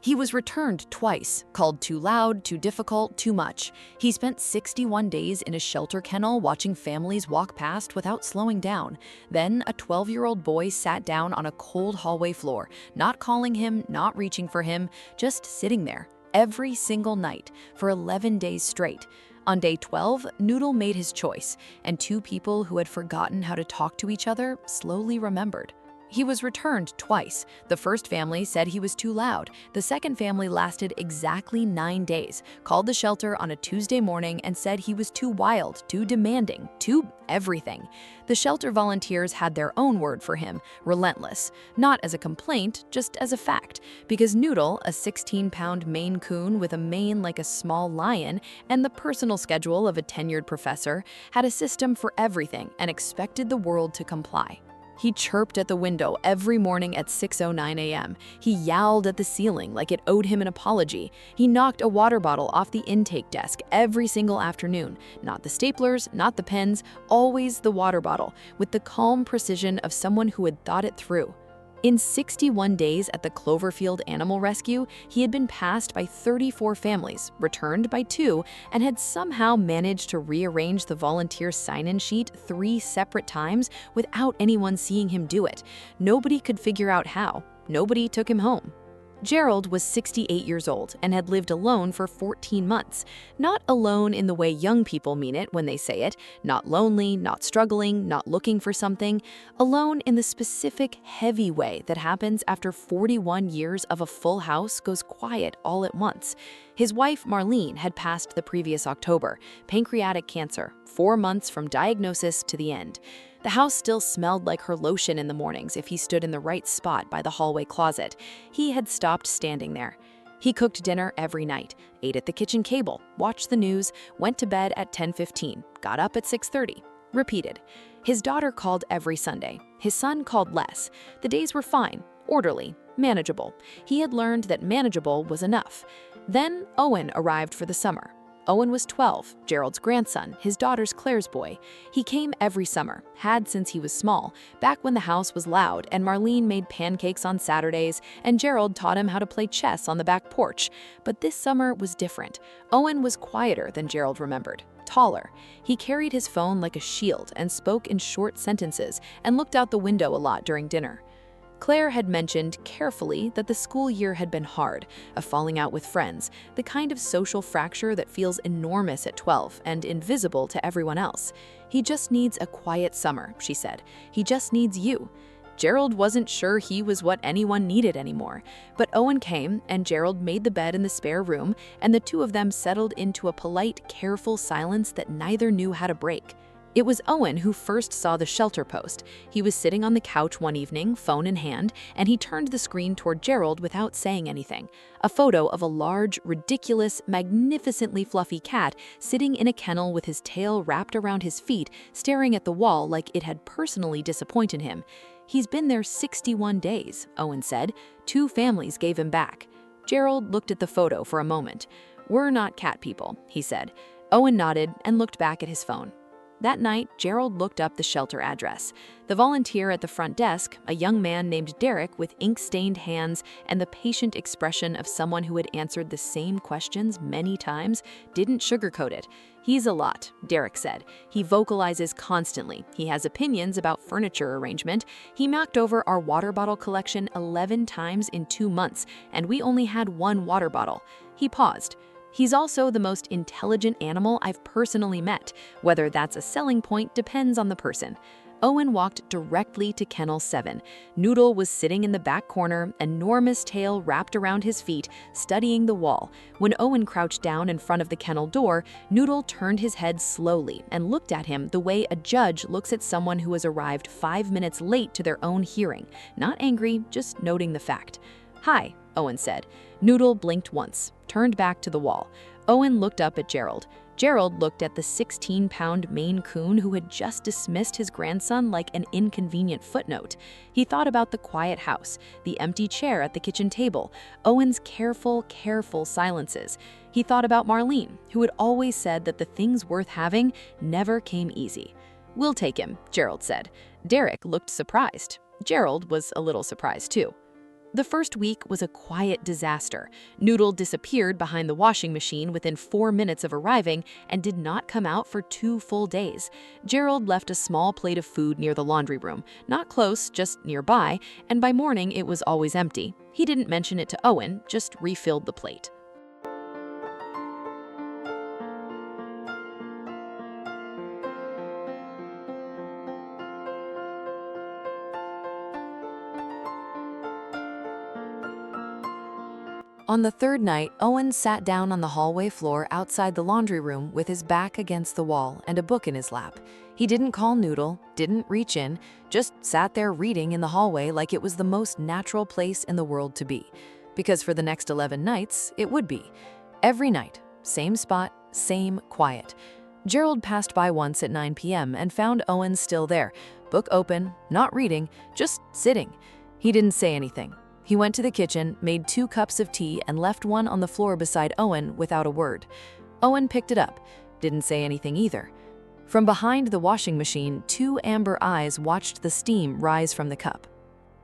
He was returned twice, called too loud, too difficult, too much. He spent 61 days in a shelter kennel watching families walk past without slowing down. Then a 12-year-old boy sat down on a cold hallway floor, not calling him, not reaching for him, just sitting there, every single night, for 11 days straight. On day 12, Noodle made his choice, and two people who had forgotten how to talk to each other slowly remembered. He was returned twice. The first family said he was too loud. The second family lasted exactly 9 days, called the shelter on a Tuesday morning and said he was too wild, too demanding, too everything. The shelter volunteers had their own word for him, relentless, not as a complaint, just as a fact, because Noodle, a 16-pound Maine Coon with a mane like a small lion and the personal schedule of a tenured professor, had a system for everything and expected the world to comply. He chirped at the window every morning at 6:09 a.m. He yowled at the ceiling like it owed him an apology. He knocked a water bottle off the intake desk every single afternoon. Not the staplers, not the pens, always the water bottle, with the calm precision of someone who had thought it through. In 61 days at the Cloverfield Animal Rescue, he had been passed by 34 families, returned by 2, and had somehow managed to rearrange the volunteer sign-in sheet 3 separate times without anyone seeing him do it. Nobody could figure out how. Nobody took him home. Gerald was 68 years old and had lived alone for 14 months. Not alone in the way young people mean it when they say it, not lonely, not struggling, not looking for something. Alone in the specific, heavy way that happens after 41 years of a full house goes quiet all at once. His wife, Marlene, had passed the previous October, pancreatic cancer, 4 months from diagnosis to the end. The house still smelled like her lotion in the mornings if he stood in the right spot by the hallway closet. He had stopped standing there. He cooked dinner every night, ate at the kitchen table, watched the news, went to bed at 10:15, got up at 6:30. Repeated. His daughter called every Sunday. His son called less. The days were fine, orderly, manageable. He had learned that manageable was enough. Then Owen arrived for the summer. Owen was 12, Gerald's grandson, his daughter's Claire's boy. He came every summer, had since he was small, back when the house was loud and Marlene made pancakes on Saturdays and Gerald taught him how to play chess on the back porch. But this summer was different. Owen was quieter than Gerald remembered, taller. He carried his phone like a shield and spoke in short sentences and looked out the window a lot during dinner. Claire had mentioned carefully that the school year had been hard, a falling out with friends, the kind of social fracture that feels enormous at 12 and invisible to everyone else. He just needs a quiet summer, she said. He just needs you. Gerald wasn't sure he was what anyone needed anymore, but Owen came and Gerald made the bed in the spare room and the two of them settled into a polite, careful silence that neither knew how to break. It was Owen who first saw the shelter post. He was sitting on the couch one evening, phone in hand, and he turned the screen toward Gerald without saying anything. A photo of a large, ridiculous, magnificently fluffy cat sitting in a kennel with his tail wrapped around his feet, staring at the wall like it had personally disappointed him. "He's been there 61 days, Owen said. 2 families gave him back. Gerald looked at the photo for a moment. "We're not cat people," he said. Owen nodded and looked back at his phone. That night, Gerald looked up the shelter address. The volunteer at the front desk, a young man named Derek with ink-stained hands and the patient expression of someone who had answered the same questions many times, didn't sugarcoat it. "He's a lot," Derek said. "He vocalizes constantly. He has opinions about furniture arrangement. He knocked over our water bottle collection 11 times in 2 months, and we only had 1 water bottle." He paused. "He's also the most intelligent animal I've personally met. Whether that's a selling point depends on the person." Owen walked directly to Kennel 7. Noodle was sitting in the back corner, enormous tail wrapped around his feet, studying the wall. When Owen crouched down in front of the kennel door, Noodle turned his head slowly and looked at him the way a judge looks at someone who has arrived 5 minutes late to their own hearing. Not angry, just noting the fact. "Hi," Owen said. Noodle blinked once, turned back to the wall. Owen looked up at Gerald. Gerald looked at the 16-pound Maine Coon who had just dismissed his grandson like an inconvenient footnote. He thought about the quiet house, the empty chair at the kitchen table, Owen's careful silences. He thought about Marlene, who had always said that the things worth having never came easy. "We'll take him," Gerald said. Derek looked surprised. Gerald was a little surprised too. The first week was a quiet disaster. Noodle disappeared behind the washing machine within 4 minutes of arriving and did not come out for 2 full days. Gerald left a small plate of food near the laundry room, not close, just nearby, and by morning it was always empty. He didn't mention it to Owen, just refilled the plate. On the third night, Owen sat down on the hallway floor outside the laundry room with his back against the wall and a book in his lap. He didn't call Noodle, didn't reach in, just sat there reading in the hallway like it was the most natural place in the world to be. Because for the next 11 nights, it would be. Every night, same spot, same quiet. Gerald passed by once at 9 p.m. and found Owen still there, book open, not reading, just sitting. He didn't say anything. He went to the kitchen, made 2 cups of tea, and left one on the floor beside Owen without a word. Owen picked it up, didn't say anything either. From behind the washing machine, 2 amber eyes watched the steam rise from the cup.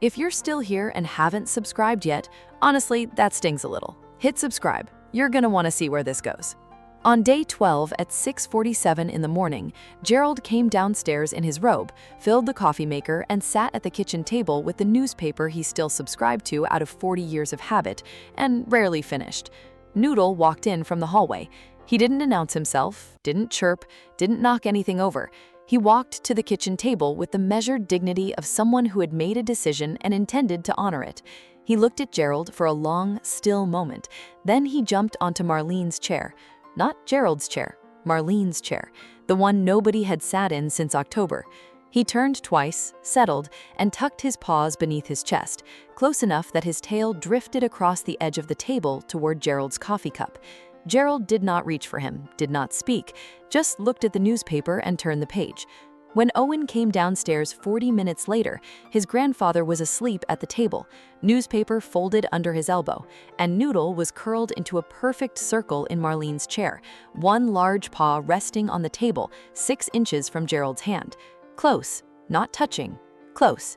If you're still here and haven't subscribed yet, honestly, that stings a little. Hit subscribe. You're gonna wanna see where this goes. On day 12 at 6:47 in the morning, Gerald came downstairs in his robe, filled the coffee maker, and sat at the kitchen table with the newspaper he still subscribed to out of 40 years of habit, and rarely finished. Noodle walked in from the hallway. He didn't announce himself, didn't chirp, didn't knock anything over. He walked to the kitchen table with the measured dignity of someone who had made a decision and intended to honor it. He looked at Gerald for a long, still moment. Then he jumped onto Marlene's chair. Not Gerald's chair, Marlene's chair, the one nobody had sat in since October. He turned twice, settled, and tucked his paws beneath his chest, close enough that his tail drifted across the edge of the table toward Gerald's coffee cup. Gerald did not reach for him, did not speak, just looked at the newspaper and turned the page. When Owen came downstairs 40 minutes later, his grandfather was asleep at the table, newspaper folded under his elbow, and Noodle was curled into a perfect circle in Marlene's chair, one large paw resting on the table 6 inches from Gerald's hand. Close, not touching, close.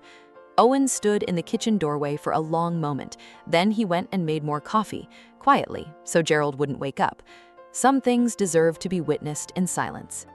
Owen stood in the kitchen doorway for a long moment. Then he went and made more coffee, quietly, so Gerald wouldn't wake up. Some things deserve to be witnessed in silence.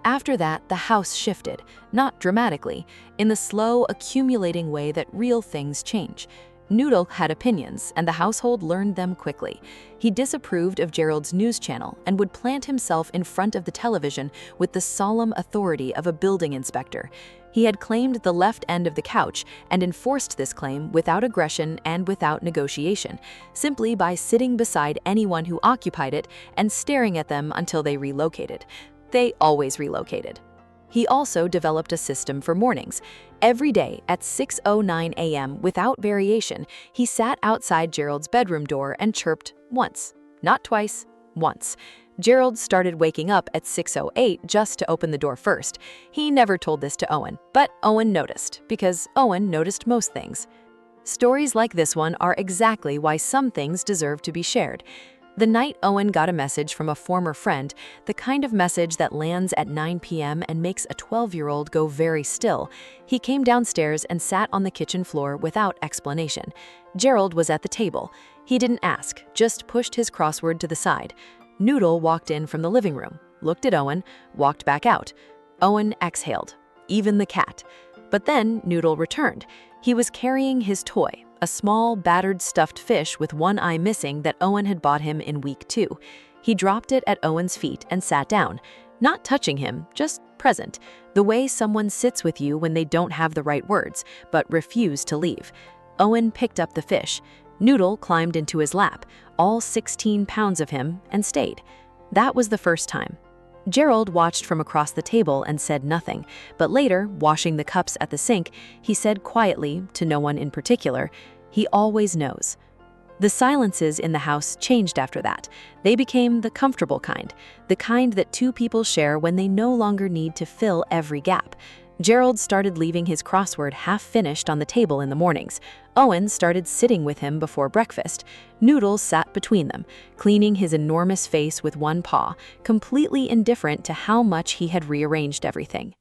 After that, the house shifted, not dramatically, in the slow, accumulating way that real things change. Noodle had opinions, and the household learned them quickly. He disapproved of Gerald's news channel and would plant himself in front of the television with the solemn authority of a building inspector. He had claimed the left end of the couch and enforced this claim without aggression and without negotiation, simply by sitting beside anyone who occupied it and staring at them until they relocated. They always relocated. He also developed a system for mornings. Every day at 6:09 a.m. without variation, he sat outside Gerald's bedroom door and chirped once, not twice, once. Gerald started waking up at 6:08 just to open the door first. He never told this to Owen, but Owen noticed, because Owen noticed most things. Stories like this one are exactly why some things deserve to be shared. The night Owen got a message from a former friend, the kind of message that lands at 9 p.m. and makes a 12-year-old go very still, he came downstairs and sat on the kitchen floor without explanation. Gerald was at the table. He didn't ask, just pushed his crossword to the side. Noodle walked in from the living room, looked at Owen, walked back out. Owen exhaled, even the cat. But then Noodle returned. He was carrying his toy, a small, battered stuffed fish with one eye missing that Owen had bought him in week 2. He dropped it at Owen's feet and sat down, not touching him, just present, the way someone sits with you when they don't have the right words, but refuse to leave. Owen picked up the fish. Noodle climbed into his lap, all 16 pounds of him, and stayed. That was the first time. Gerald watched from across the table and said nothing, but later, washing the cups at the sink, he said quietly, to no one in particular, "He always knows." The silences in the house changed after that. They became the comfortable kind, the kind that 2 people share when they no longer need to fill every gap. Gerald started leaving his crossword half-finished on the table in the mornings. Owen started sitting with him before breakfast. Noodle sat between them, cleaning his enormous face with one paw, completely indifferent to how much he had rearranged everything.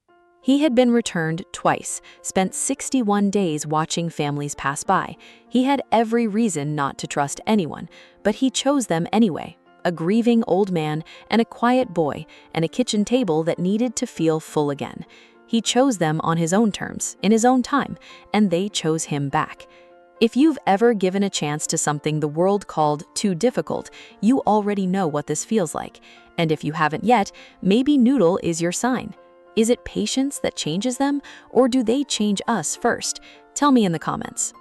He had been returned twice, spent 61 days watching families pass by. He had every reason not to trust anyone, but he chose them anyway. A grieving old man and a quiet boy and a kitchen table that needed to feel full again. He chose them on his own terms, in his own time, and they chose him back. If you've ever given a chance to something the world called too difficult, you already know what this feels like. And if you haven't yet, maybe Noodle is your sign. Is it patience that changes them, or do they change us first? Tell me in the comments.